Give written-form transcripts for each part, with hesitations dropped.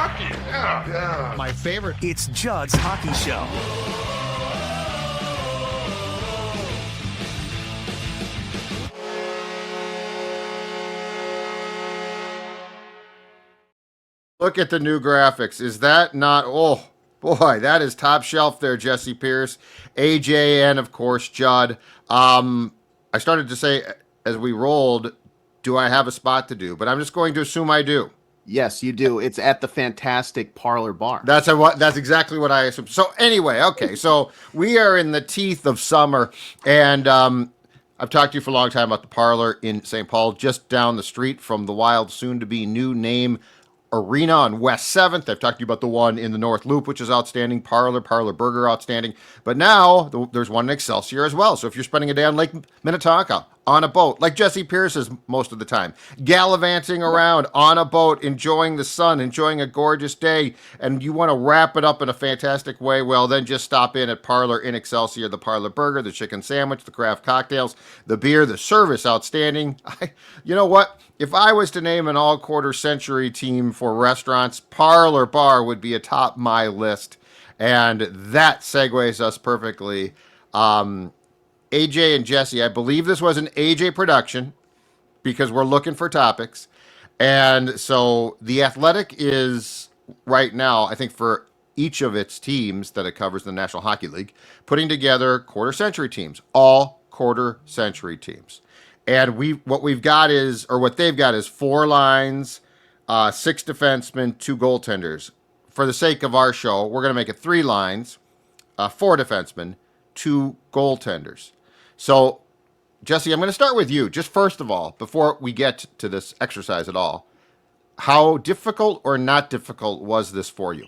hockey. Yeah. My favorite. It's Judd's Hockey Show. Look at the new graphics. Is that not... Oh, boy, that is top shelf there, Jessi Pierce, AJ, and, of course, Judd. I started to say, as we rolled, do I have a spot to do? But I'm just going to assume I do. Yes, you do. It's at the fantastic Parlor Bar. That's exactly what I assumed. So anyway, okay, so we are in the teeth of summer, and I've talked to you for a long time about the Parlor in St. Paul, just down the street from the wild, soon-to-be new name Arena on West 7th. I've talked to you about the one in the North Loop, which is outstanding. Parlor Burger, outstanding. But now there's one in Excelsior as well. So if you're spending a day on Lake Minnetonka on a boat, like Jessi Pierce is most of the time, gallivanting around on a boat, enjoying the sun, enjoying a gorgeous day, and you want to wrap it up in a fantastic way, well, then just stop in at Parlor in Excelsior. The Parlor Burger, the chicken sandwich, the craft cocktails, the beer, the service, outstanding. You know what? If I was to name an all-quarter century team for restaurants, Parlor Bar would be atop my list. And that segues us perfectly. AJ and Jessi, I believe this was an AJ production because we're looking for topics. And so the Athletic is right now, I think for each of its teams that it covers in the National Hockey League, putting together quarter century teams, all quarter century teams. And what they've got is 4 lines, 6 defensemen, 2 goaltenders. For the sake of our show, we're going to make it 3 lines, 4 defensemen, 2 goaltenders. So, Jessi, I'm going to start with you. Just first of all, before we get to this exercise at all, how difficult or not difficult was this for you?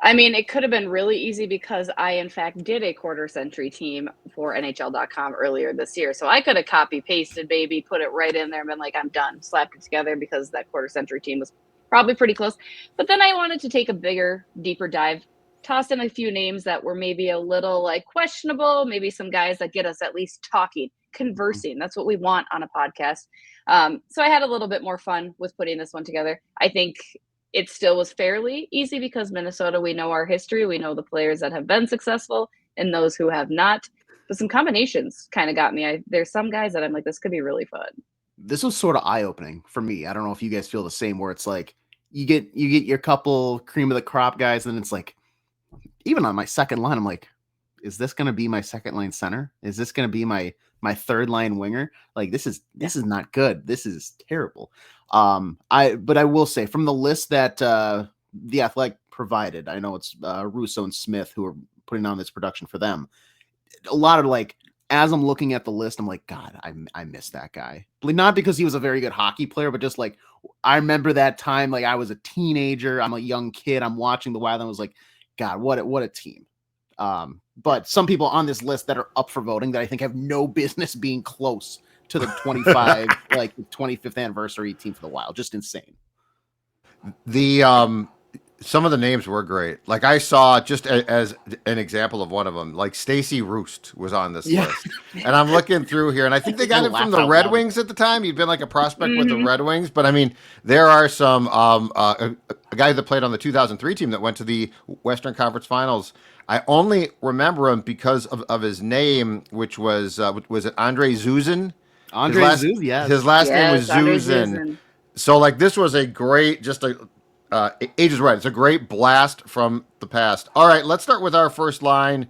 I mean, it could have been really easy because I, in fact, did a quarter century team for NHL.com earlier this year. So I could have copy pasted, baby, put it right in there and been like, I'm done, slapped it together because that quarter century team was probably pretty close. But then I wanted to take a bigger, deeper dive, tossed in a few names that were maybe a little like questionable, maybe some guys that get us at least talking, conversing. That's what we want on a podcast. So I had a little bit more fun with putting this one together. I think it still was fairly easy because Minnesota, we know our history. We know the players that have been successful and those who have not. But some combinations kind of got me. There's some guys that I'm like, this could be really fun. This was sort of eye-opening for me. I don't know if you guys feel the same, where it's like you get your couple cream of the crop guys, and it's like, even on my second line, I'm like, is this going to be my second line center? Is this going to be my third line winger? Like, this is not good. This is terrible. But I will say, from the list that the Athletic provided, I know it's Russo and Smith who are putting on this production for them. A lot of, like, as I'm looking at the list, I'm like, God, I miss that guy. Not because he was a very good hockey player, but just like, I remember that time, like I was a teenager, I'm a young kid, I'm watching the Wild, and I was like, God, what a team. But some people on this list that are up for voting that I think have no business being close to the 25th anniversary team for the Wild. Just insane. Some of the names were great. Like, I saw, just as an example of one of them, like Stacey Roost was on this list. And I'm looking through here, and I think they got him from the Red Wings at the time. He'd been like a prospect with the Red Wings. But I mean, there are some, a guy that played on the 2003 team that went to the Western Conference Finals. I only remember him because of his name, which was it Andre Zuzin? Yes. His last name was Zuzin. So, like, this was a great, Age is right. It's a great blast from the past. All right, let's start with our first line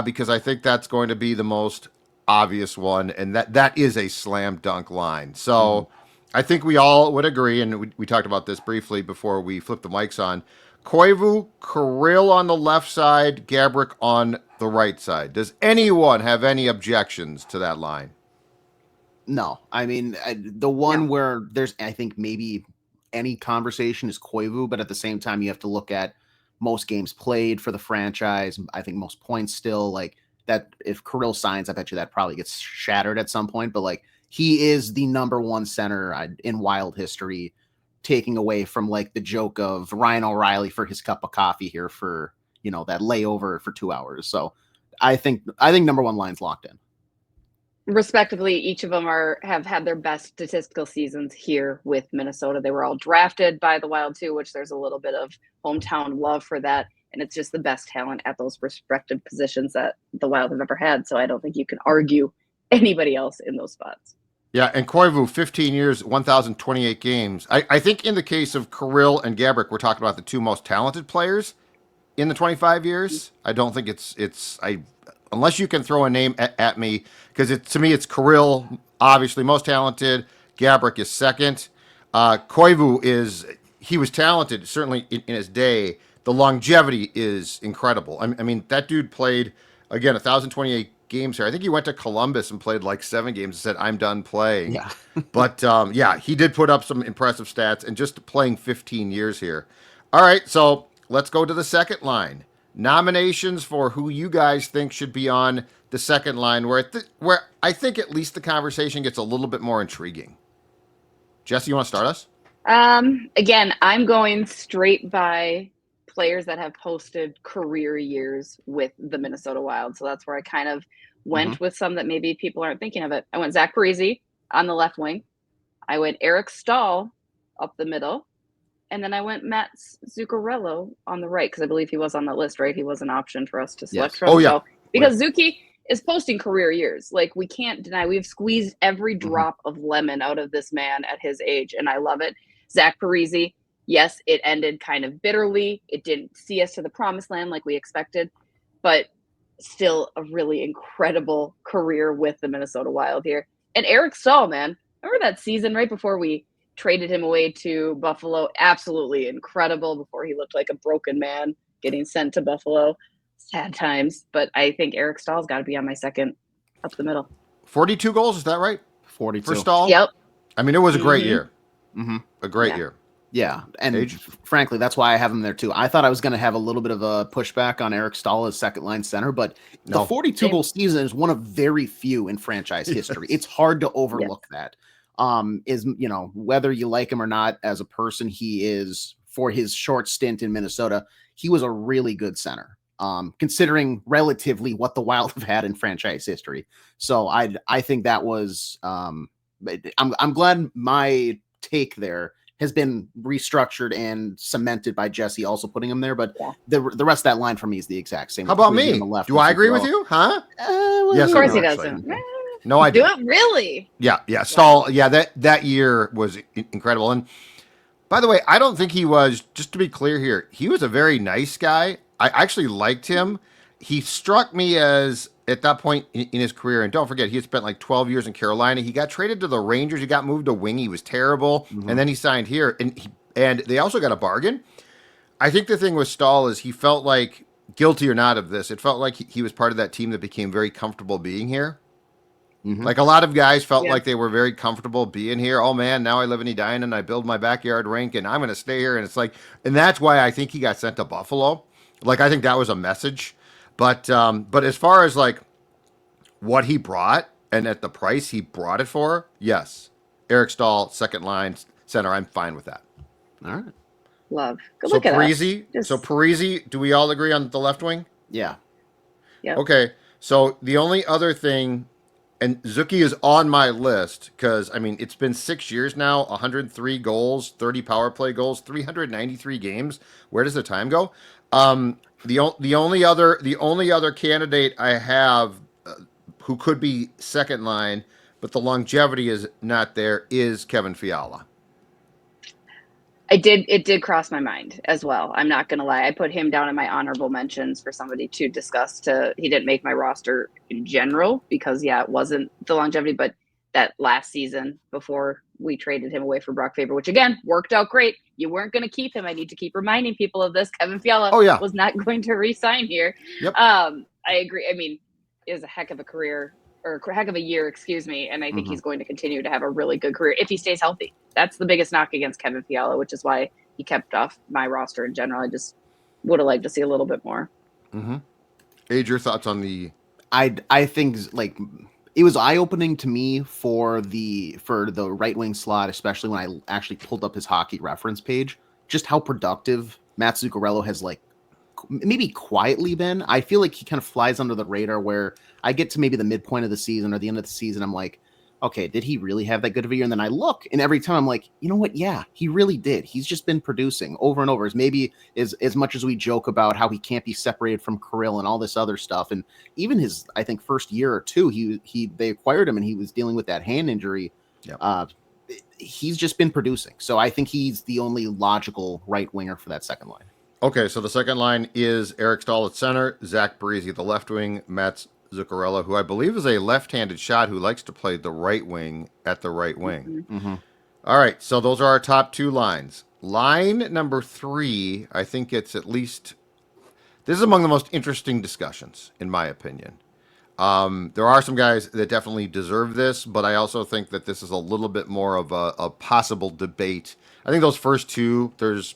because I think that's going to be the most obvious one, and that is a slam dunk line. So I think we all would agree, and we talked about this briefly before we flipped the mics on. Koivu, Kirill on the left side, Gaborik on the right side. Does anyone have any objections to that line? No. I mean, the one where there's, I think, maybe any conversation is Koivu, but at the same time, you have to look at most games played for the franchise. I think most points still, like, that if Kirill signs, I bet you that probably gets shattered at some point, but like, he is the number one center in Wild history, taking away from like the joke of Ryan O'Reilly for his cup of coffee here for, that layover for 2 hours. So I think number one line's locked in. respectively, each of them have had their best statistical seasons here with Minnesota. They were all drafted by the Wild too, which there's a little bit of hometown love for that. And it's just the best talent at those respective positions that the Wild have ever had. So I don't think you can argue anybody else in those spots. Yeah, and Koivu, 15 years, 1,028 games. I think in the case of Kirill and Gaborik, we're talking about the two most talented players in the 25 years. I don't think it's unless you can throw a name at me, because to me it's Kirill, obviously most talented. Gaborik is second. Koivu he was talented certainly in his day. The longevity is incredible. I mean that dude played again 1,028 games here. I think he went to Columbus and played like 7 games and said, "I'm done playing." Yeah. But yeah, he did put up some impressive stats and just playing 15 years here. All right, so let's go to the second line. Nominations for who you guys think should be on the second line, where I think at least the conversation gets a little bit more intriguing. Jessi, you want to start us? Again, I'm going straight by players that have posted career years with the Minnesota Wild. So that's where I kind of went with some that maybe people aren't thinking of it. I went Zach Parise on the left wing. I went Eric Staal up the middle. And then I went Matt Zuccarello on the right, because I believe he was on that list, right? He was an option for us to select from. Oh, yeah. So, because Zuki is posting career years. Like, we can't deny, we've squeezed every drop of lemon out of this man at his age, and I love it. Zach Parise, yes, it ended kind of bitterly. It didn't see us to the promised land like we expected, but still a really incredible career with the Minnesota Wild here. And Eric Staal, man, remember that season right before we traded him away to Buffalo? Absolutely incredible, before he looked like a broken man getting sent to Buffalo. Sad times, but I think Eric Stahl's got to be on my second up the middle. 42 goals, is that right? 42. For Staal? Yep. I mean, it was a great year. Mm-hmm. A great year. Yeah, and Age? frankly, that's why I have him there too. I thought I was going to have a little bit of a pushback on Eric Staal as second line center, but the 42-goal season is one of very few in franchise history. It's hard to overlook that. Whether you like him or not as a person, he is, for his short stint in Minnesota, he was a really good center, considering relatively what the Wild have had in franchise history. So I think that was I'm glad my take there has been restructured and cemented by Jessi also putting him there, but the rest of that line for me is the exact same. How about me? Do I agree with you? Huh? Yes, of course he doesn't. No, I do. Do it really? Yeah. Staal. Yeah, that year was incredible. And by the way, I don't think he was. Just to be clear here, he was a very nice guy. I actually liked him. He struck me as, at that point in his career, and don't forget, he had spent like 12 years in Carolina. He got traded to the Rangers. He got moved to wing. He was terrible. And then he signed here. And they also got a bargain. I think the thing with Staal is he felt like, guilty or not of this, it felt like he was part of that team that became very comfortable being here. Like a lot of guys felt like they were very comfortable being here. Oh man, now I live in Edina and I build my backyard rink and I'm going to stay here. And it's like, and that's why I think he got sent to Buffalo. Like, I think that was a message. But as far as like what he brought and at the price he brought it for, yes, Eric Staal, second line center, I'm fine with that. All right. Love. Good look at Parise. that. So Parise, do we all agree on the left wing? Yeah. Yep. Okay. So the only other thing, and Zuki is on my list because, I mean, it's been 6 years now, 103 goals, 30 power play goals, 393 games. Where does the time go? The only other candidate I have who could be second line, but the longevity is not there, is Kevin Fiala. It did cross my mind as well. I'm not going to lie. I put him down in my honorable mentions for somebody to discuss. He didn't make my roster in general because, it wasn't the longevity, but that last season before we traded him away for Brock Faber, which again worked out great. You weren't going to keep him. I need to keep reminding people of this. Kevin Fiala was not going to re-sign here. Yep. I agree. I mean, it was a heck of a career, or a heck of a year, excuse me. And I think he's going to continue to have a really good career if he stays healthy. That's the biggest knock against Kevin Fiala, which is why he kept off my roster in general. I just would have liked to see a little bit more. AJ, your thoughts on the? I think like it was eye-opening to me for the right wing slot, especially when I actually pulled up his hockey reference page, just how productive Matt Zuccarello has like maybe quietly been. I feel like he kind of flies under the radar where I get to maybe the midpoint of the season or the end of the season. I'm like, okay, did he really have that good of a year? And then I look, and every time I'm like, you know what? Yeah, he really did. He's just been producing over and over. As much as we joke about how he can't be separated from Kirill and all this other stuff, and even his, I think, first year or two, they acquired him and he was dealing with that hand injury. Yep. He's just been producing. So I think he's the only logical right winger for that second line. Okay, so the second line is Eric Stahl at center, Zach Parise at the left wing, Mats Zuccarello, who I believe is a left-handed shot who likes to play the right wing at the right wing. Mm-hmm. All right, so those are our top two lines. Line number 3, I think it's at least... This is among the most interesting discussions, in my opinion. There are some guys that definitely deserve this, but I also think that this is a little bit more of a possible debate. I think those first two, there's...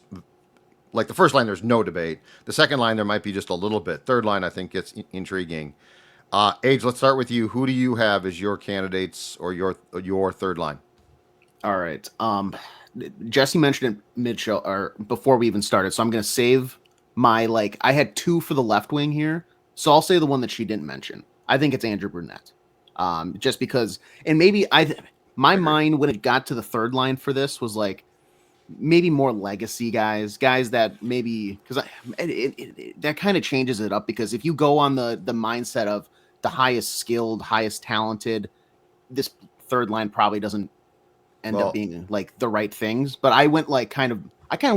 Like the first line, there's no debate. The second line, there might be just a little bit. Third line, I think gets intriguing. Age, let's start with you. Who do you have as your candidates or your third line? All right. Jessi mentioned it mid-show or before we even started, so I'm going to save my I had 2 for the left wing here, so I'll say the one that she didn't mention. I think it's Andrew Brunette. Just because, and maybe my mind when it got to the third line for this was maybe more legacy guys that maybe because that kind of changes it up, because if you go on the mindset of the highest skilled, highest talented, this third line probably doesn't end up being the right things. But I went I kind of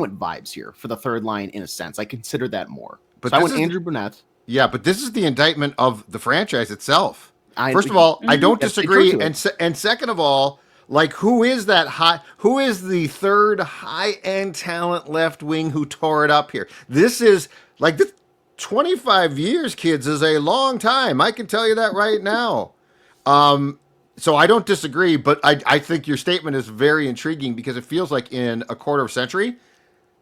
went vibes here for the third line in a sense. I considered that more. But so I went Andrew Brunette. Yeah, but this is the indictment of the franchise itself. First of all, I don't disagree, and second of all, who is the third high-end talent left wing who tore it up here? This is, this 25 years, kids, is a long time. I can tell you that right now. So I don't disagree, but I think your statement is very intriguing because it feels like in a quarter of a century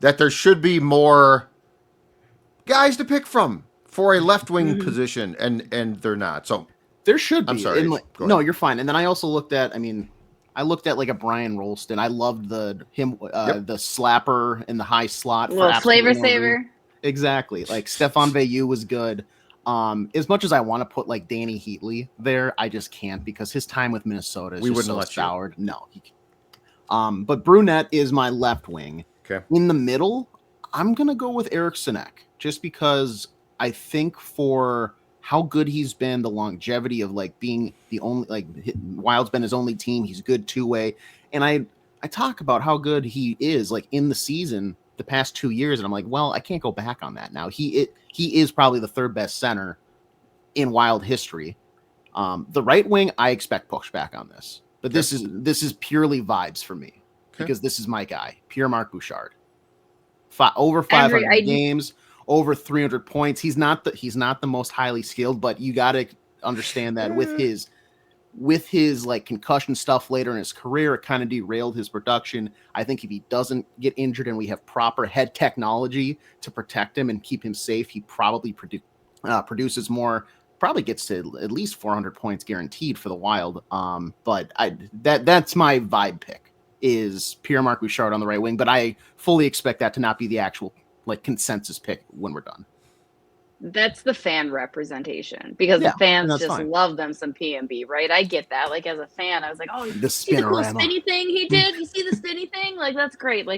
that there should be more guys to pick from for a left-wing position, and they're not. So there should be. I'm sorry. No, you're fine. And then I also looked at, I looked at a Brian Rolston. I loved the slapper in the high slot. Little flavor saver. Exactly. Stefan Veilleux was good. As much as I want to put Danny Heatley there, I just can't because his time with Minnesota is just so soured. No. But Brunette is my left wing. Okay. In the middle, I'm going to go with Eric Sinek just because I think for how good he's been, the longevity of being the only Wild's been his only team. He's good two-way, and I talk about how good he is in the season the past 2 years, and I'm well, I can't go back on that now. He is probably the third best center in Wild history. The right wing, I expect pushback on this, but this is purely vibes for me because this is my guy, Pierre-Marc Bouchard. Over 500 games. Over 300 points. He's not the most highly skilled, but you got to understand that with his concussion stuff later in his career, it kind of derailed his production. I think if he doesn't get injured and we have proper head technology to protect him and keep him safe, he probably produces more. Probably gets to at least 400 points guaranteed for the Wild. But that's my vibe pick is Pierre-Marc Bouchard on the right wing. But I fully expect that to not be the actual consensus pick when we're done. That's the fan representation because the fans just love them some PMB, right? I get that. As a fan, I was oh, you see the cool spinny thing he did? You see the spinny thing? That's great.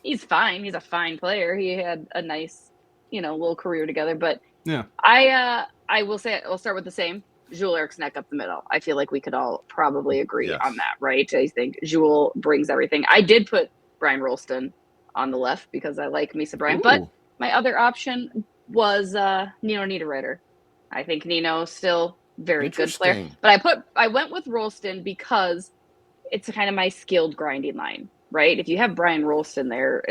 He's fine. He's a fine player. He had a nice, little career together. But yeah, I will say I'll start with the same. Jules Eriksson up the middle. I feel we could all probably agree on that, right? I think Jules brings everything. I did put Brian Rolston on the left because I like Misa Bryant. Ooh. But my other option was Nino Niederreiter. I think Nino's still very good player. But I went with Rolston because it's kind of my skilled grinding line, right? If you have Brian Rolston there,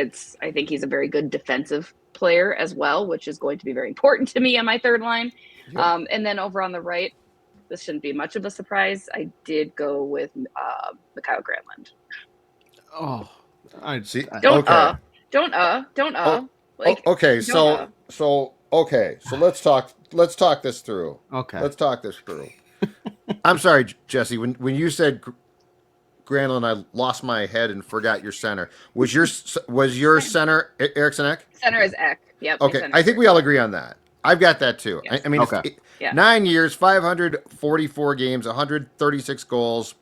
I think he's a very good defensive player as well, which is going to be very important to me on my third line. Yep. And then over on the right, this shouldn't be much of a surprise. I did go with Mikhail Granlund. Oh, I see. Don't okay. Okay, so let's talk this through. Okay. Let's talk this through. I'm sorry, Jessi. When you said Granlund, I lost my head and forgot your center. Was your center Eriksson Ek? Center is Ek. Yep. Okay, I think we all agree on that. I've got that too. Yes. I mean, Okay. 9 years, 544 games, 136 goals,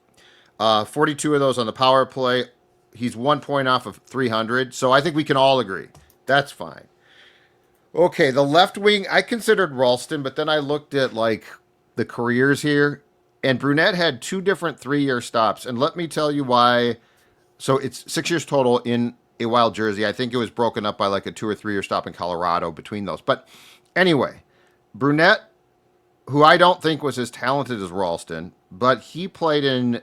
42 of those on the power play. He's 1 point off of 300. So I think we can all agree. That's fine. Okay, the left wing, I considered Ralston, but then I looked at like the careers here, and Brunette had 2 different 3-year stops. And let me tell you why. So it's 6 years total in a Wild jersey. I think it was broken up by like a 2 or 3 year stop in Colorado between those. But anyway, Brunette, who I don't think was as talented as Ralston, but he played in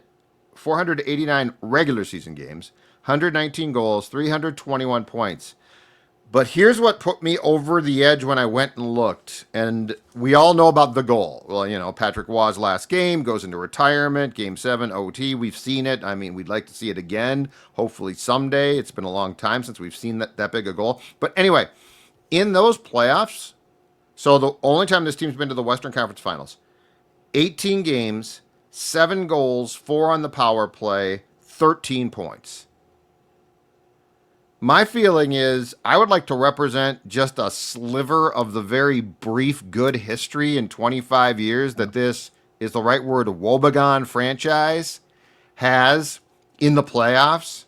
489 regular season games, 119 goals, 321 points. But here's what put me over the edge when I went and looked. And we all know about the goal. Well, you know, Patrick Waugh's last game goes into retirement, game 7, OT. We've seen it. I mean, we'd like to see it again. Hopefully someday. It's been a long time since we've seen that big a goal. But anyway, in those playoffs, so the only time this team's been to the Western Conference Finals, 18 games, 7 goals, 4 on the power play, 13 points. My feeling is I would like to represent just a sliver of the very brief good history in 25 years that this is the right word, Wobegon franchise has in the playoffs.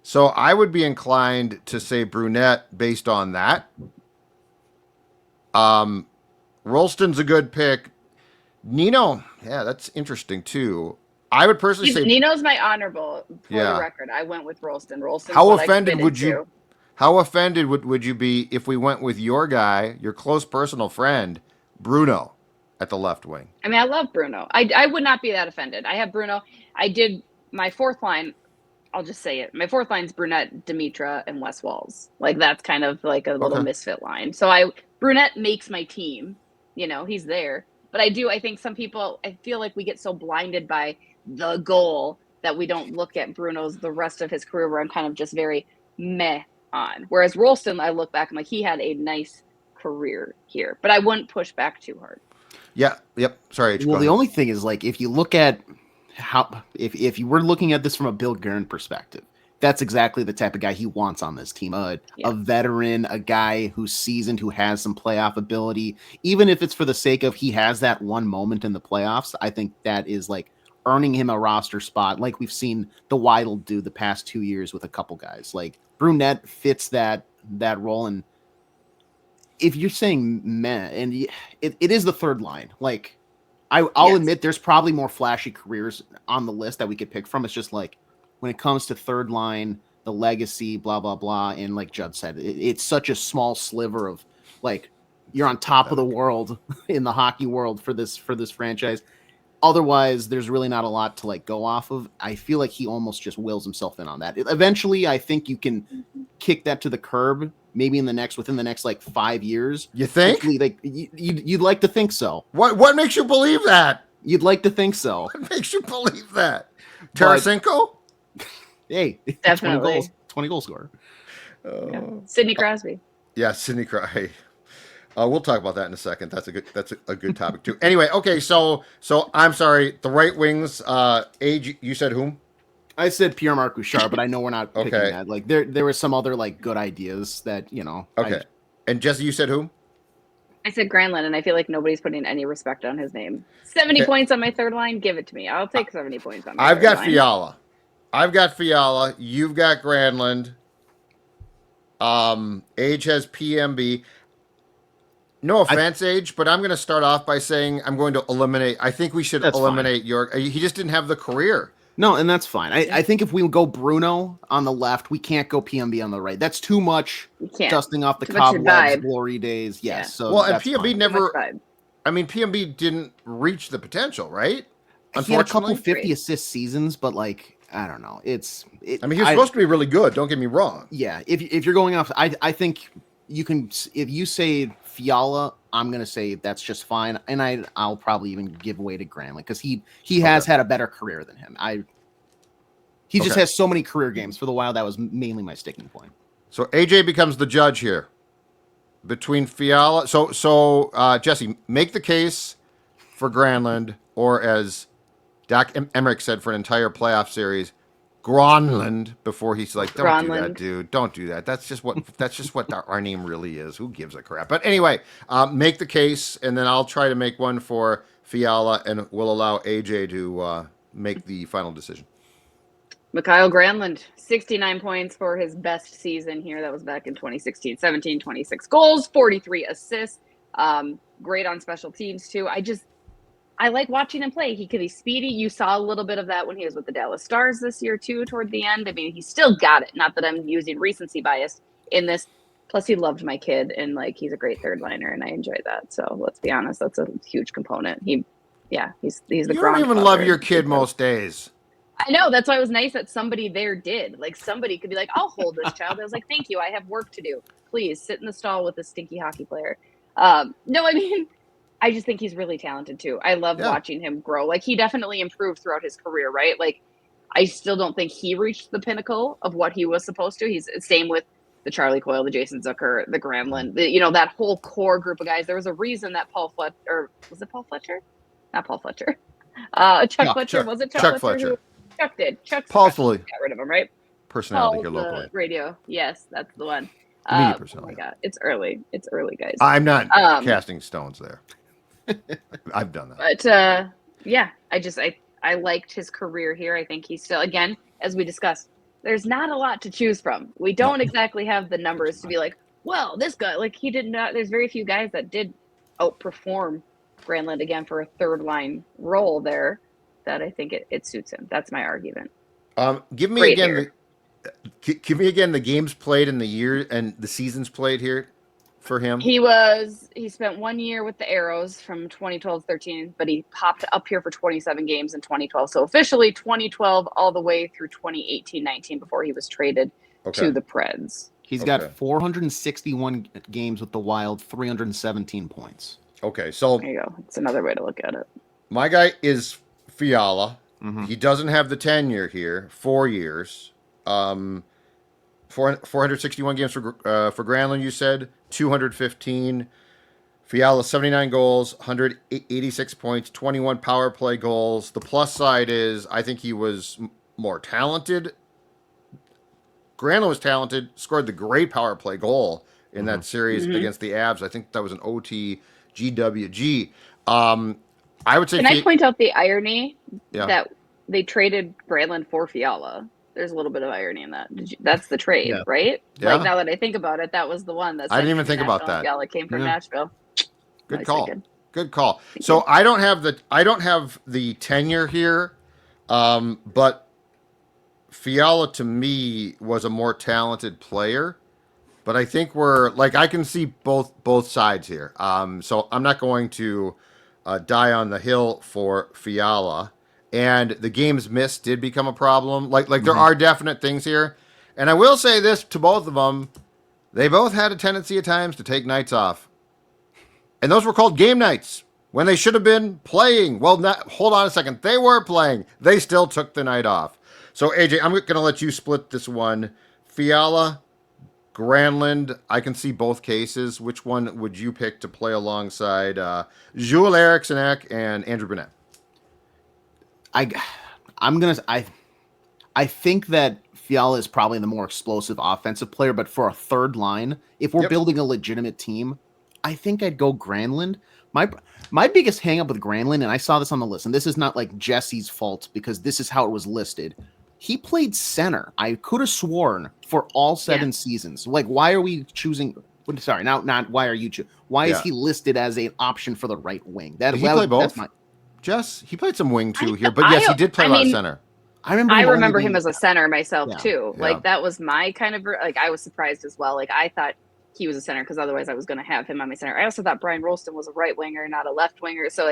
So I would be inclined to say Brunette based on that. Rolston's a good pick. Nino, yeah, that's interesting too. I would personally say Nino's my honorable for Yeah. the record. I went with Rolston. Rolston's how what I offended committed would you to. how offended would you be if we went with your guy, your close personal friend, Bruno, at the left wing? I mean, I love Bruno. I would not be that offended. I have Bruno. I did my 4th line. I'll just say it. My 4th line's Brunette, Dimitra, and Wes Walls. Like that's kind of like a little Okay. misfit line. So Brunette makes my team. You know, he's there. But I think some people, I feel like we get so blinded by the goal that we don't look at Bruno's the rest of his career where I'm kind of just very meh on. Whereas Rolston, I look back, I'm like, he had a nice career here. But I wouldn't push back too hard. Yeah, yep. Sorry, H, Well, go the ahead. only thing is like if you look at how if you were looking at this from a Bill Guerin perspective, that's exactly the type of guy he wants on this team. A veteran, a guy who's seasoned, who has some playoff ability. Even if it's for the sake of he has that one moment in the playoffs, I think that is like earning him a roster spot, like we've seen the Wild do the past 2 years with a couple guys. Like Brunette fits that role. And if you're saying meh, and it is the third line, like I'll admit there's probably more flashy careers on the list that we could pick from. It's just like when it comes to third line, the legacy, blah, blah, blah. And like Judd said, it's such a small sliver of like, you're on top of the world in the hockey world for this franchise. Otherwise, there's really not a lot to like go off of. I feel like he almost just wills himself in on that. Eventually, I think you can kick that to the curb. Maybe within the next like 5 years. You think? Hopefully, like you'd like to think so. What makes you believe that? You'd like to think so. What makes you believe that? Tarasenko? Hey, Definitely. 20 goal scorer. Sidney Crosby. Yeah, Sidney Crosby. We'll talk about that in a second. That's a good topic too. Anyway, okay, so I'm sorry. The right wings. Age. You said whom? I said Pierre-Marc Bouchard, but I know we're not picking Okay. that. Like there were some other like good ideas that Okay. And Jessi, you said whom? I said Granlund, and I feel like nobody's putting any respect on his name. 70 points on my third line. Give it to me. I'll take 70 points on my I've third got line. Fiala. You've got Granlund. Age has PMB. No offense, Age, but I'm going to start off by saying I'm going to eliminate. I think we should That's eliminate your. He just didn't have the career. No, and that's fine. I think if we go Bruno on the left, we can't go PMB on the right. That's too much You can't. dusting off the Too much cobwebs, vibe. glory days. Yes. Yeah. So Well, and that's PMB fine. Too never. much vibe. I mean, PMB didn't reach the potential, right? He had a couple Unfortunately. 50 assist seasons, but like I don't know. I mean, he was supposed to be really good. Don't get me wrong. Yeah, if you're going off, I think you can. If you say Fiala, I'm gonna say that's just fine, and I'll probably even give away to Granlund because he has had a better career than him. He just has so many career games for the Wild. That was mainly my sticking point. So AJ becomes the judge here between Fiala. So Jessi, make the case for Granlund, or as Doc Emmerich said for an entire playoff series, Gronlund before he's like, don't do that, Gronlund. dude. Don't do that. That's just what our name really is. Who gives a crap? But anyway, make the case, and then I'll try to make one for Fiala, and we'll allow AJ to make the final decision. Mikhail Granlund, 69 points for his best season here. That was back in 2016. 17, 26 goals, 43 assists. Great on special teams, too. I like watching him play. He could be speedy. You saw a little bit of that when he was with the Dallas Stars this year, too, toward the end. I mean, he still got it. Not that I'm using recency bias in this. Plus, he loved my kid, and, like, he's a great third liner, and I enjoy that. So, let's be honest, that's a huge component. He's the You don't even love your kid most days. I know. That's why it was nice that somebody there did. Like, somebody could be like, I'll hold this child. I was like, thank you. I have work to do. Please sit in the stall with this stinky hockey player. No, I mean, I just think he's really talented, too. I love watching him grow. Like, he definitely improved throughout his career, right? Like, I still don't think he reached the pinnacle of what he was supposed to. He's same with the Charlie Coyle, the Jason Zucker, the Gramlin, that whole core group of guys. There was a reason that was it Paul Fletcher? Not Paul Fletcher. Chuck Fletcher. Was it Chuck Fletcher? Chuck did. Paul's got rid of him, right? Personality here locally. Radio. Yes, that's the one. Media personality. Oh my God. It's early, guys. I'm not casting stones there. I've done that. But I liked his career here. I think he's still, again, as we discussed, there's not a lot to choose from. We don't exactly have the numbers to be like, well, this guy, like he did not, there's very few guys that did outperform Granlund again for a third line role there that I think it suits him. That's my argument. Give me again the games played in the year and the seasons played here for him. He spent 1 year with the Arrows from 2012-13, but he popped up here for 27 games in 2012. So officially 2012 all the way through 2018-19 before he was traded to the Preds. He's got 461 games with the Wild, 317 points. Okay, so there you go. It's another way to look at it. My guy is Fiala. Mm-hmm. He doesn't have the tenure here, 4 years. 461 games for Granlund, you said. 215. Fiala, 79 goals, 186 points, 21 power play goals. The plus side is I think he was more talented. Granlund was talented, scored the great power play goal in that series against the Avs. I think that was an OT GWG. I would say. Can I point out the irony that they traded Granlund for Fiala? There's a little bit of irony in that. That's the trade, right? Yeah. Like now that I think about it, that was the one that I didn't even think about that. Fiala came from Nashville. Good call. Good call. So I don't have the tenure here, but Fiala to me was a more talented player. But I think I can see both sides here. So I'm not going to die on the hill for Fiala. And the games missed did become a problem. There are definite things here. And I will say this to both of them. They both had a tendency at times to take nights off. And those were called game nights when they should have been playing. Well, hold on a second. They were playing. They still took the night off. So, AJ, I'm going to let you split this one. Fiala, Granlund, I can see both cases. Which one would you pick to play alongside Jules Eriksson and Andrew Burnett? I think that Fiala is probably the more explosive offensive player, but for a third line, if we're building a legitimate team, I think I'd go Granlund. My biggest hang up with Granlund, and I saw this on the list, and this is not like Jessi's fault because this is how it was listed. He played center. I could have sworn for all 7 seasons. Like, why are we choosing? Sorry, not why are you choosing? Why is he listed as an option for the right wing? Did he play both? Jess, he played some wing too here, but yes, he did play a lot of center. I remember him as a center myself too. Like that was my kind of I was surprised as well. Like I thought he was a center because otherwise I was going to have him on my center. I also thought Brian Rolston was a right winger, not a left winger. So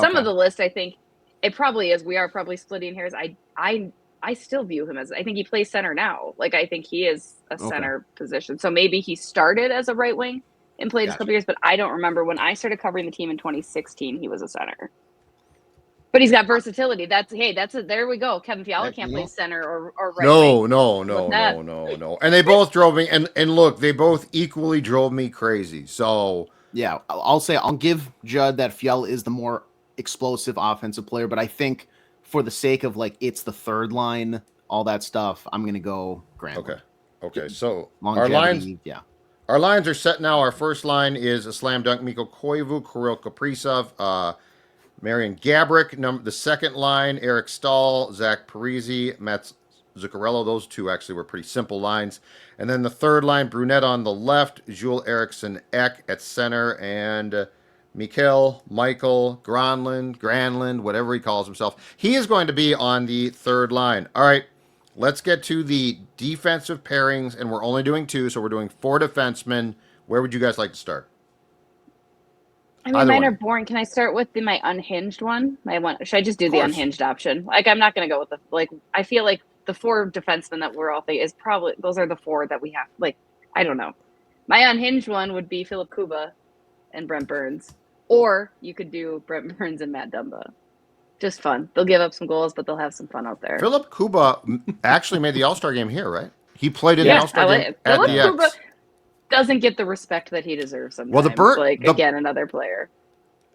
some of the list, I think it probably is. We are probably splitting hairs. I still view him as I think he plays center now. Like I think he is a center position. So maybe he started as a right wing and played a couple years, but I don't remember when I started covering the team in 2016. He was a center. But he's got versatility. There we go. Kevin Fiala can't play center or right. No. And they both drove me. And look, they both equally drove me crazy. So yeah, I'll give Judd that Fiala is the more explosive offensive player. But I think for the sake of it's the third line, all that stuff, I'm gonna go Granlund. Okay. So Longevity, our lines are set now. Our first line is a slam dunk: Mikko Koivu, Kirill Kaprizov, Marian Gaborik. The second line: Eric Stahl, Zach Parise, Matt Zuccarello. Those two actually were pretty simple lines. And then the third line: Brunette on the left, Jules Eriksson Ek at center, and Michael Granlund, whatever he calls himself. He is going to be on the third line. All right, let's get to the defensive pairings, and we're only doing 2, so we're doing 4 defensemen. Where would you guys like to start? I mean, mine are boring. Can I start with my unhinged one? Should I just do the unhinged option? Like, I'm not going to go with I feel like the 4 defensemen that we're all thinking is probably, those are the 4 that we have. Like, I don't know. My unhinged one would be Philip Kuba and Brent Burns. Or you could do Brent Burns and Matt Dumba. Just fun. They'll give up some goals, but they'll have some fun out there. Philip Kuba actually made the All-Star game here, right? He played in the All-Star game at the X. Kuba doesn't get the respect that he deserves sometimes. Well, again, another player.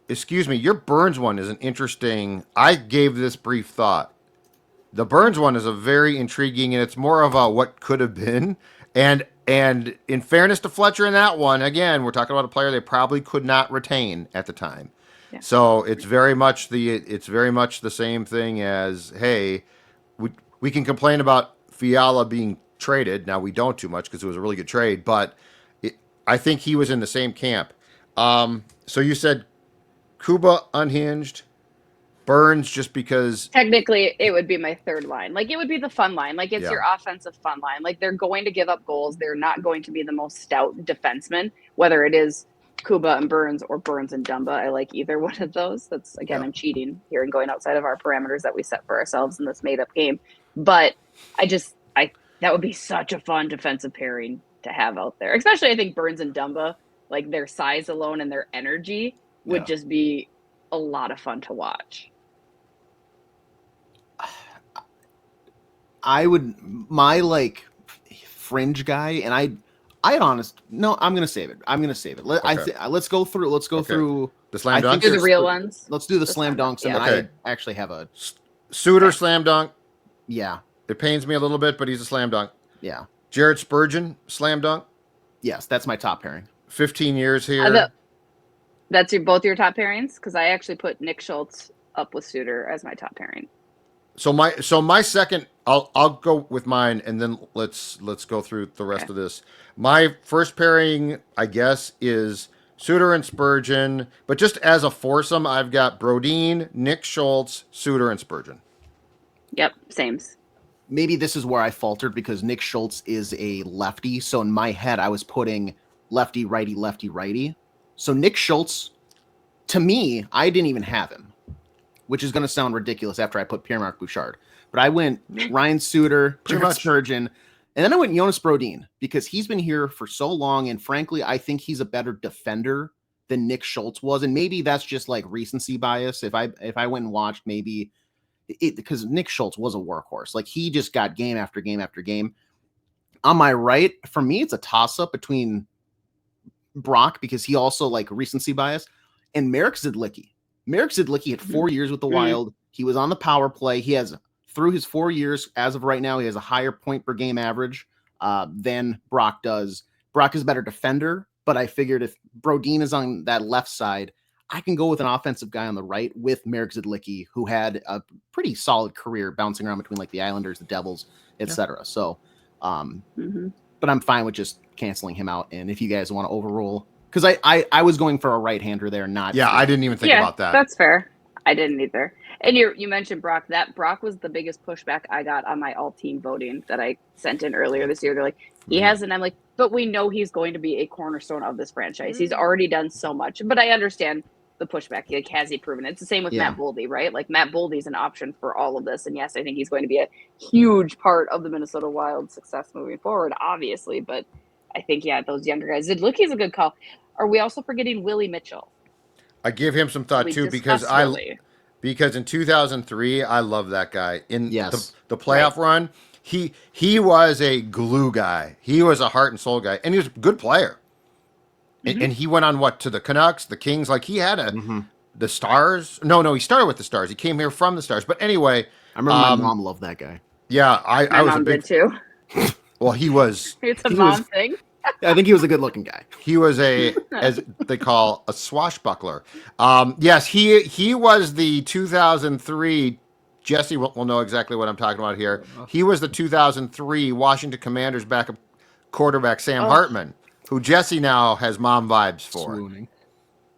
Excuse me, your Burns one is an interesting... I gave this brief thought. The Burns one is a very intriguing, and it's more of a what could have been. And in fairness to Fletcher in that one, again, we're talking about a player they probably could not retain at the time. Yeah. So it's very much the same thing as, hey, we can complain about Fiala being traded. Now we don't too much because it was a really good trade, but I think he was in the same camp. So you said Kuba unhinged, Burns just because... Technically, it would be my third line. Like, it would be the fun line. Like, it's your offensive fun line. Like, they're going to give up goals. They're not going to be the most stout defenseman, whether it is Kuba and Burns or Burns and Dumba. I like either one of those. That's, again, I'm cheating here and going outside of our parameters that we set for ourselves in this made-up game. But that would be such a fun defensive pairing to have out there. Especially, I think Burns and Dumba, like, their size alone and their energy would just be a lot of fun to watch. My fringe guy, and I'm gonna save it. Let's go through the slam dunks. Do the real ones. Let's do the slam dunks, and then I actually have a Suter slam dunk. Yeah, it pains me a little bit, but he's a slam dunk. Yeah, Jared Spurgeon slam dunk. Yes, that's my top pairing. 15 years here. That's both your top pairings, because I actually put Nick Schultz up with Suter as my top pairing. So my second, I'll go with mine, and then let's go through the rest of this. My first pairing, I guess, is Suter and Spurgeon, but just as a foursome, I've got Brodin, Nick Schultz, Suter, and Spurgeon. Yep, sames. Maybe this is where I faltered because Nick Schultz is a lefty, so in my head I was putting lefty, righty, lefty, righty. So Nick Schultz, to me, I didn't even have him, which is going to sound ridiculous after I put Pierre-Marc Bouchard. But I went Ryan Suter, Jared Spurgeon, and then I went Jonas Brodin because he's been here for so long, and frankly, I think he's a better defender than Nick Schultz was. And maybe that's just like recency bias. If I went and watched, maybe because Nick Schultz was a workhorse. Like, he just got game after game after game. On my right, for me, it's a toss-up between Brock, because he also like recency bias, and Marek Zidlicki. Marek Zidlicki had 4 years with the Wild. He was on the power play. He has, through his 4 years, as of right now, he has a higher point per game average than Brock does. Brock is a better defender, but I figured if Brodin is on that left side, I can go with an offensive guy on the right with Marek Zidlicki, who had a pretty solid career bouncing around between like the Islanders, the Devils, etc. So, but I'm fine with just canceling him out. And if you guys want to overrule, because I was going for a right-hander there, not... Yeah, I didn't even think about that. That's fair. I didn't either. And you mentioned Brock. That Brock was the biggest pushback I got on my all-team voting that I sent in earlier this year. They're like, he hasn't. I'm like, but we know he's going to be a cornerstone of this franchise. He's already done so much. But I understand the pushback. Like, has he proven it? It's the same with Matt Boldy, right? Like, Matt Boldy's an option for all of this. And yes, I think he's going to be a huge part of the Minnesota Wild's success moving forward, obviously. But I think, those younger guys. Zidlicki's a good call. Are we also forgetting Willie Mitchell? I give him some thought too, because in 2003, I love that guy. In the playoff run, he was a glue guy. He was a heart and soul guy, and he was a good player. And he went on to the Canucks, the Kings. Like, he had the Stars. No, he started with the Stars. He came here from the Stars. But anyway, I remember my mom loved that guy. Yeah, My I was a mom big. did too. Well, he was It's a He mom was- thing. I think he was a good looking guy. he was a, as they call, a swashbuckler. Yes, he was the 2003. Jessi will know exactly what I'm talking about here. He was the 2003 Washington Commanders backup quarterback Sam Oh. Hartman, who Jessi now has mom vibes for. Swooning.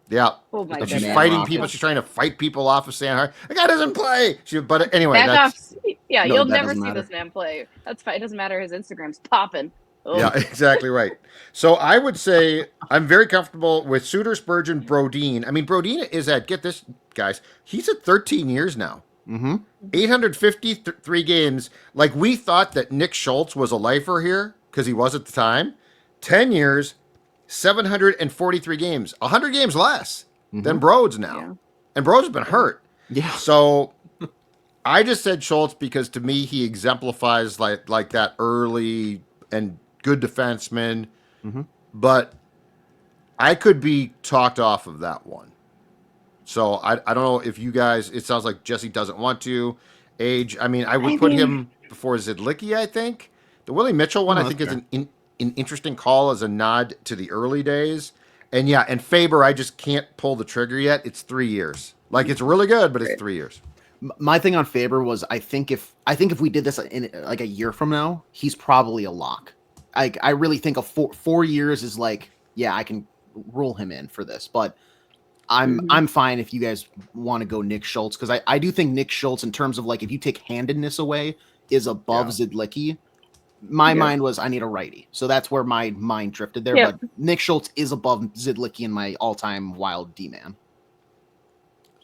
Yeah. Oh my And goodness. she's fighting rocket. people. She's trying to fight people off of Sam Hartman. The guy doesn't play. But anyway, Back off. that's Yeah, No, you'll that never doesn't see matter. this man play. That's fine. It doesn't matter. His Instagram's popping. Oh. yeah, exactly right. So I would say I'm very comfortable with Suter, Spurgeon, Brodeen. I mean, Brodeen is at, get this, guys, he's at 13 years now. Mm-hmm. 853 games. Like, we thought that Nick Schultz was a lifer here because he was at the time. 10 years, 743 games. 100 games less than Broads now. Yeah. And Broads has been hurt. Yeah. So I just said Schultz because to me he exemplifies like that early and good defenseman. Mhm. But I could be talked off of that one. So I don't know if you guys, it sounds like Jessi doesn't want to. Age, I mean, I would put him before Zidlicki, I think. The Willie Mitchell one, Oh, I think, that's is an interesting call as a nod to the early days. And yeah, and Faber, I just can't pull the trigger yet. It's 3 years. Like, it's really good, but it's 3 years. My thing on Faber was I think if we did this in like a year from now, he's probably a lock. I really think a 4 years is like, yeah, I can rule him in for this, but I'm fine if you guys want to go Nick Schultz, because I do think Nick Schultz, in terms of like if you take handedness away, is above Zidlicki. My mind was I need a righty, so that's where my mind drifted there. Yeah. But Nick Schultz is above Zidlicki in my all-time Wild D-man.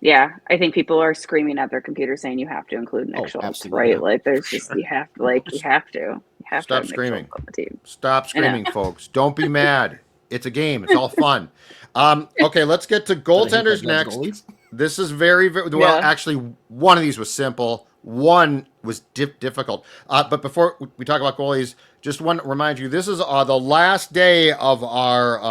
Yeah, I think people are screaming at their computer saying you have to include Nick Oh, Schultz, absolutely, right? yeah. Like, there's just you have to. You have to Stop have Nick screaming. Schultz on the team. Stop screaming, folks. Don't be mad. It's a game. It's all fun. Okay, let's get to goaltenders next. Goalies? This is very, very well. Yeah. Actually, one of these was simple. One was difficult. But before we talk about goalies, just want to remind you, this is the last day of our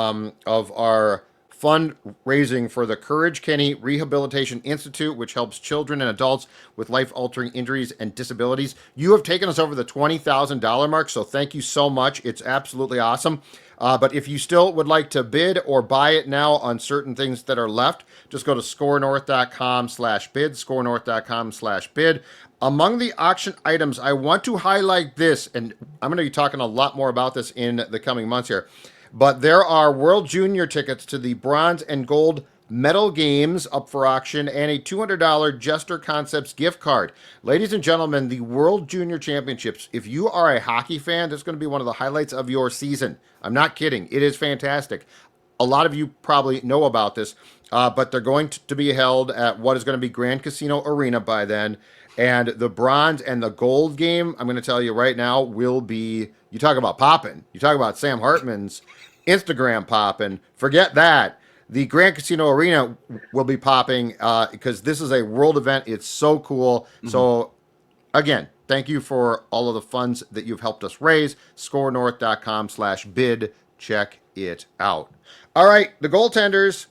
fundraising for the Courage Kenny Rehabilitation Institute, which helps children and adults with life-altering injuries and disabilities. You have taken us over the $20,000 mark, so thank you so much. It's absolutely awesome. But if you still would like to bid or buy it now on certain things that are left, just go to scorenorth.com/bid, scorenorth.com/bid. Among the auction items, I want to highlight this, and I'm going to be talking a lot more about this in the coming months here, but there are World Junior tickets to the bronze and gold medal games up for auction and a $200 Jester Concepts gift card. Ladies and gentlemen, the World Junior Championships, if you are a hockey fan, that's going to be one of the highlights of your season. I'm not kidding. It is fantastic. A lot of you probably know about this, but they're going to be held at what is going to be Grand Casino Arena by then. And the bronze and the gold game, I'm going to tell you right now, will be, you talk about popping. You talk about Sam Hartman's Instagram popping. Forget that. The Grand Casino Arena will be popping because this is a world event. It's so cool. Mm-hmm. So, again, thank you for all of the funds that you've helped us raise. SKORNorth.com/bid. Check it out. All right, the goaltenders.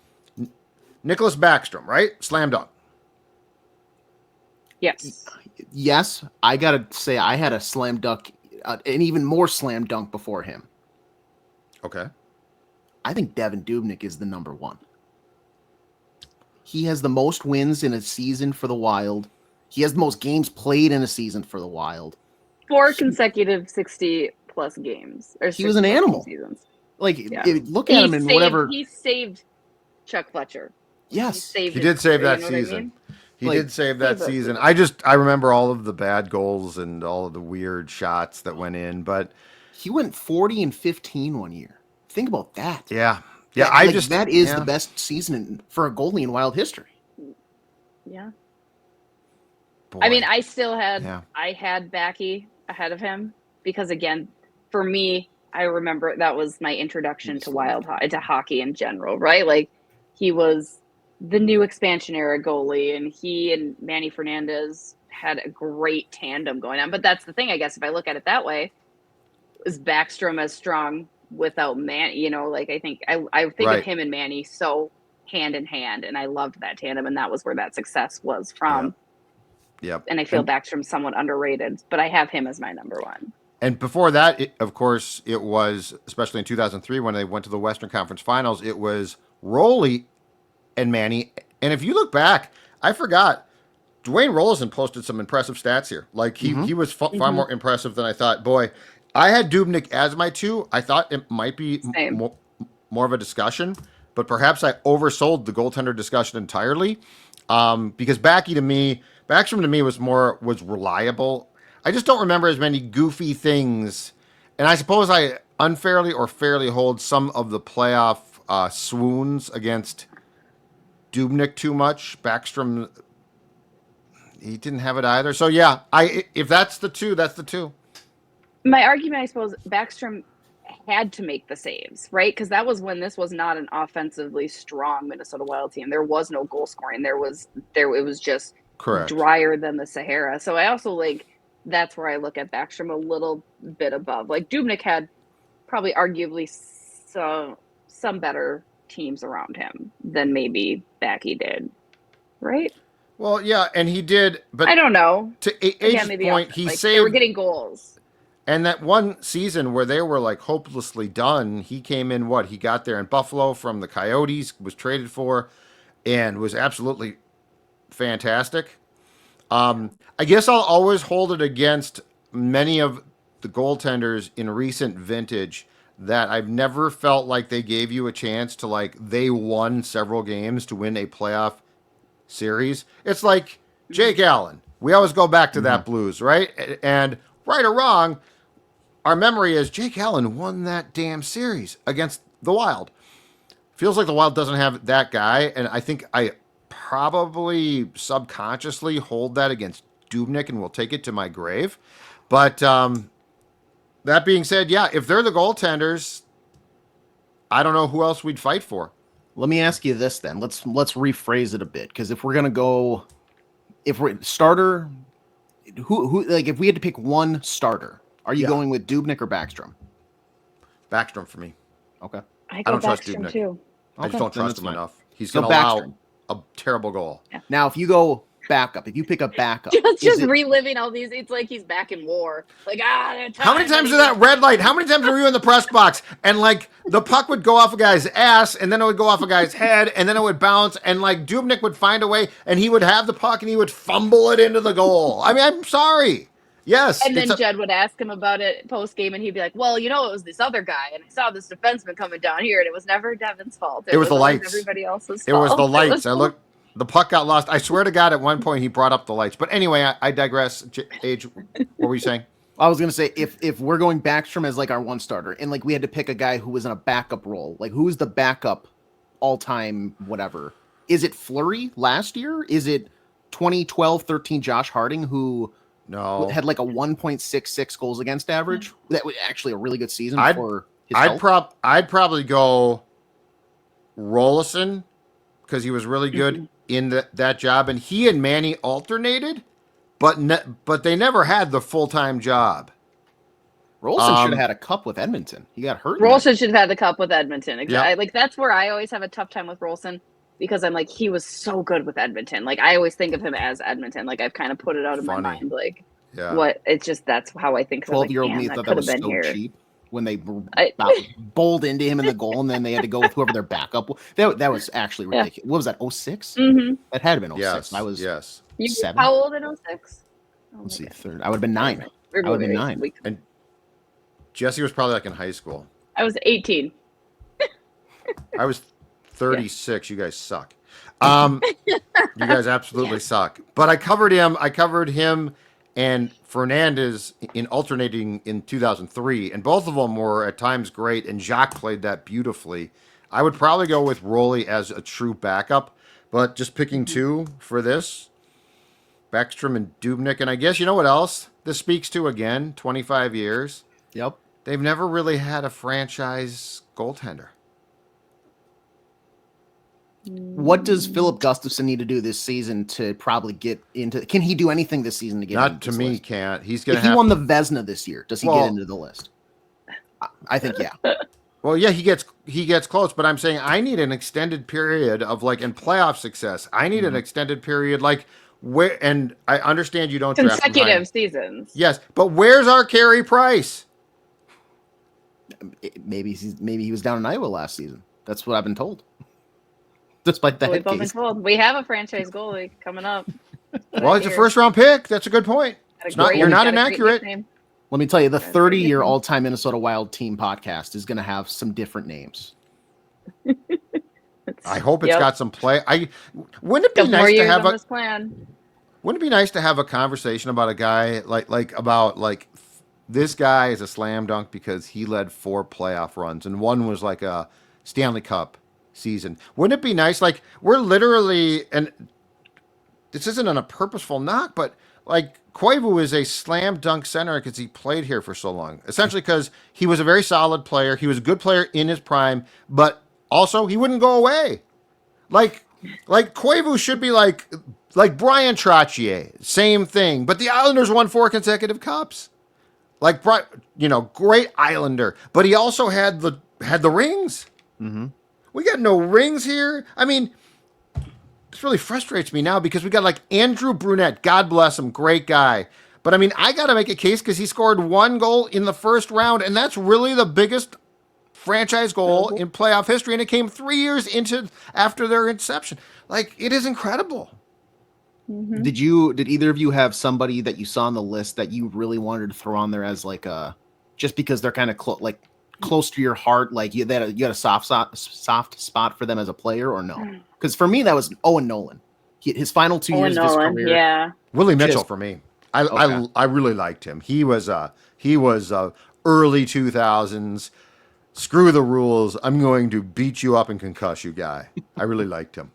Nicholas Backstrom, right? Slam dunk. Yes. Yes, I gotta say I had a slam dunk, an even more slam dunk before him. Okay. I think Devin Dubnyk is the number one. He has the most wins in a season for the Wild. He has the most games played in a season for the Wild. 4 consecutive 60-plus games. Or He was an animal. Seasons. Like, Yeah. look at him in whatever. He saved Chuck Fletcher. Yes. He did save that season. He did save that season. I remember all of the bad goals and all of the weird shots that went in, but he went 40-15 one year. Think about that. Yeah. That is the best season for a goalie in Wild history. Yeah. Boy. I mean, I had Backy ahead of him because, again, for me, I remember that was my introduction to hockey in general, right? Like, he was the new expansion era goalie, and he and Manny Fernandez had a great tandem going on. But that's the thing, I guess, if I look at it that way, is Backstrom as strong without Manny? I think of him and Manny so hand in hand, and I loved that tandem, and that was where that success was from. Yep. And I feel Backstrom's somewhat underrated, but I have him as my number one. And before that, of course, it was, especially in 2003 when they went to the Western Conference Finals, it was Roley and Manny. And if you look back, I forgot, Dwayne Rollison posted some impressive stats here. Like, he was far more impressive than I thought. Boy, I had Dubnyk as my 2. I thought it might be more of a discussion, but perhaps I oversold the goaltender discussion entirely. Because Backstrom to me was reliable. I just don't remember as many goofy things. And I suppose I unfairly or fairly hold some of the playoff swoons against Dubnyk too much. Backstrom, he didn't have it either. So yeah, if that's the 2, that's the 2. My argument, I suppose, Backstrom had to make the saves, right? Because that was when this was not an offensively strong Minnesota Wild team. There was no goal scoring. It was just correct, drier than the Sahara. So I also that's where I look at Backstrom a little bit above. Like, Dubnyk had probably arguably some better teams around him than maybe Backy did, right? Well, yeah, and he did, but I don't know. To AJ's point, he saved. They were getting goals. And that one season where they were like hopelessly done, he came in. He got there in Buffalo from the Coyotes, was traded for, and was absolutely fantastic. I guess I'll always hold it against many of the goaltenders in recent vintage that I've never felt like they gave you a chance to, they won several games to win a playoff series. It's like Jake Allen. We always go back to that Blues, right? And right or wrong, our memory is Jake Allen won that damn series against the Wild. Feels like the Wild doesn't have that guy, and I think I probably subconsciously hold that against Dubnyk and will take it to my grave. But that being said, yeah, if they're the goaltenders, I don't know who else we'd fight for. Let me ask you this then. Let's rephrase it a bit, because if we're gonna go, if we're starter, who if we had to pick one starter, are you going with Dubnyk or Backstrom? Backstrom for me. Okay. I don't trust Dubnyk too. I just don't trust him enough. He's going to allow a terrible goal. Yeah. Now, if you go backup, if you pick up backup, just reliving all these, it's like he's back in war. How many times is that red light? How many times were you in the press box and the puck would go off a guy's ass and then it would go off a guy's head and then it would bounce and Dubnyk would find a way and he would have the puck and he would fumble it into the goal. I mean, I'm sorry. Yes. And then Judd would ask him about it post game, and he'd be like, "Well, it was this other guy, and I saw this defenseman coming down here, and it was never Devin's fault. It was the lights. Everybody else's fault. It was the lights. The puck got lost. I swear to God, at one point he brought up the lights. But anyway, I digress. Age, what were you saying? I was gonna say if we're going Backstrom as our one starter, and we had to pick a guy who was in a backup role, who's the backup all time whatever? Is it Fleury last year? Is it 2012-13 Josh Harding who? No, had a 1.66 goals against average. That was actually a really good season for his health. I'd probably go Rollison because he was really good in that job, and he and Manny alternated, but they never had the full-time job. Rollison should have had a cup with Edmonton. He got hurt. Rollison should have had the cup with Edmonton. Exactly. Yep. That's where I always have a tough time with Rollison. Because I'm he was so good with Edmonton. I always think of him as Edmonton. I've kind of put it out of my mind. What? It's just that's how I think. 12-year-old me thought that was so cheap when they bowled into him in the goal, and then they had to go with whoever their backup. That was actually ridiculous. Yeah. What was that? 06? Mm-hmm. That had been 06. Yes. I was 7. How old in 06? Let's see, third. I would have been 9. I would have been 9. And Jessi was probably in high school. I was 18. I was 36. You guys suck. You guys absolutely suck. But I covered him and Fernandez in alternating in 2003, and both of them were at times great, and Jacques played that beautifully. I would probably go with Roley as a true backup, but just picking 2 for this, Backstrom and Dubnyk. And I guess you know what else this speaks to again, 25 years. Yep. They've never really had a franchise goaltender. What does Philip Gustafson need to do this season to probably get into? Can he do anything this season to get into this list? Not to me, can't. He's going to If he won the Vezina this year, does he get into the list? I think, yeah. Well, yeah, he gets close, but I'm saying I need an extended period of in playoff success. I need an extended period Where, and I understand you don't draft consecutive seasons. Yes, but where's our Carey Price? Maybe he was down in Iowa last season. That's what I've been told. Despite the head case. We have a franchise goalie coming up. Well, he's a first-round pick. That's a good point. You're not inaccurate. Let me tell you, the 30-year all-time Minnesota Wild team podcast is going to have some different names. I hope it's got some play. Wouldn't it be nice to have Wouldn't it be nice to have a conversation about a guy like this guy is a slam dunk because he led 4 playoff runs and one was like a Stanley Cup season. Wouldn't it be nice? Like we're literally, and this isn't on a purposeful knock, but like Koivu is a slam dunk center because he played here for so long. Essentially because he was a very solid player. He was a good player in his prime, but also he wouldn't go away. Like Koivu should be like Brian Trottier, same thing. But the Islanders won 4 consecutive cups. Like, great Islander, but he also had the rings. Mm-hmm. We got no rings here. I mean, this really frustrates me now because we got like Andrew Brunette. God bless him, great guy. But I mean, I got to make a case because he scored 1 goal in the first round, and that's really the biggest franchise goal in playoff history, and it came 3 years after their inception. Like, it is incredible. Mm-hmm. Did either of you have somebody that you saw on the list that you really wanted to throw on there as like just because they're kind of close to your heart, like you had a soft spot for them as a player, or no? Because for me that was Owen Nolan. His final 2 years of his career. Yeah. Willie Mitchell for me. I really liked him. He was early 2000s. Screw the rules. I'm going to beat you up and concuss you guy. I really liked him.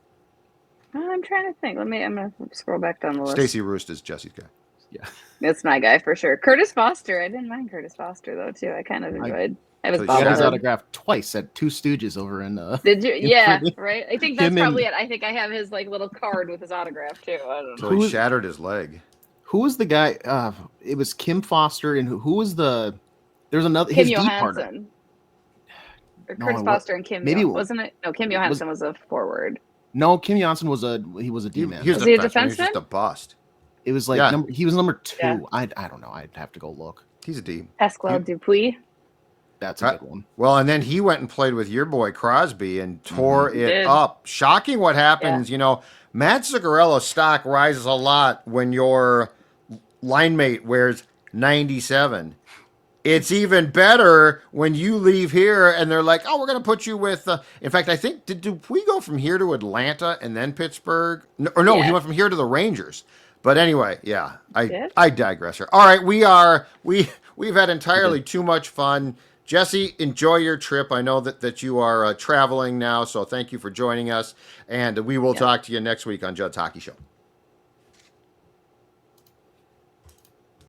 I'm trying to think. I'm going to scroll back down the list. Stacey Roost is Jesse's guy. Yeah. That's my guy for sure. Curtis Foster. I didn't mind Curtis Foster, though, too. I kind of enjoyed. I was He got his bothered. autograph twice at Two Stooges over in. Did you? Yeah, right. I think that's probably it. I think I have his like little card with his autograph, too. I don't know. So he shattered his leg. Who was the guy? It was Kim Foster, and who was the? There's another. Kim his Johansson. Or Curtis Foster and Kim. Maybe wasn't it? No, Kim Johansson was a forward. No, Kim Johansson was a D-man. He was he a defenseman. He was defenseman? just a bust. It was like he was number 2. Yeah. I don't know. I'd have to go look. He's a D. Pascal Dupuis. That's a good one. Well, and then he went and played with your boy Crosby and tore it up. Shocking what happens. Yeah. Matt Zuccarello's stock rises a lot when your line mate wears 97. It's even better when you leave here and they're like, oh, we're going to put you with... in fact, I think, did we go from here to Atlanta and then Pittsburgh? No, he went from here to the Rangers. But anyway, yeah, I digress here. All right, we've had entirely too much fun. Jessi, enjoy your trip. I know that you are traveling now, so thank you for joining us. And we will talk to you next week on Judd's Hockey Show.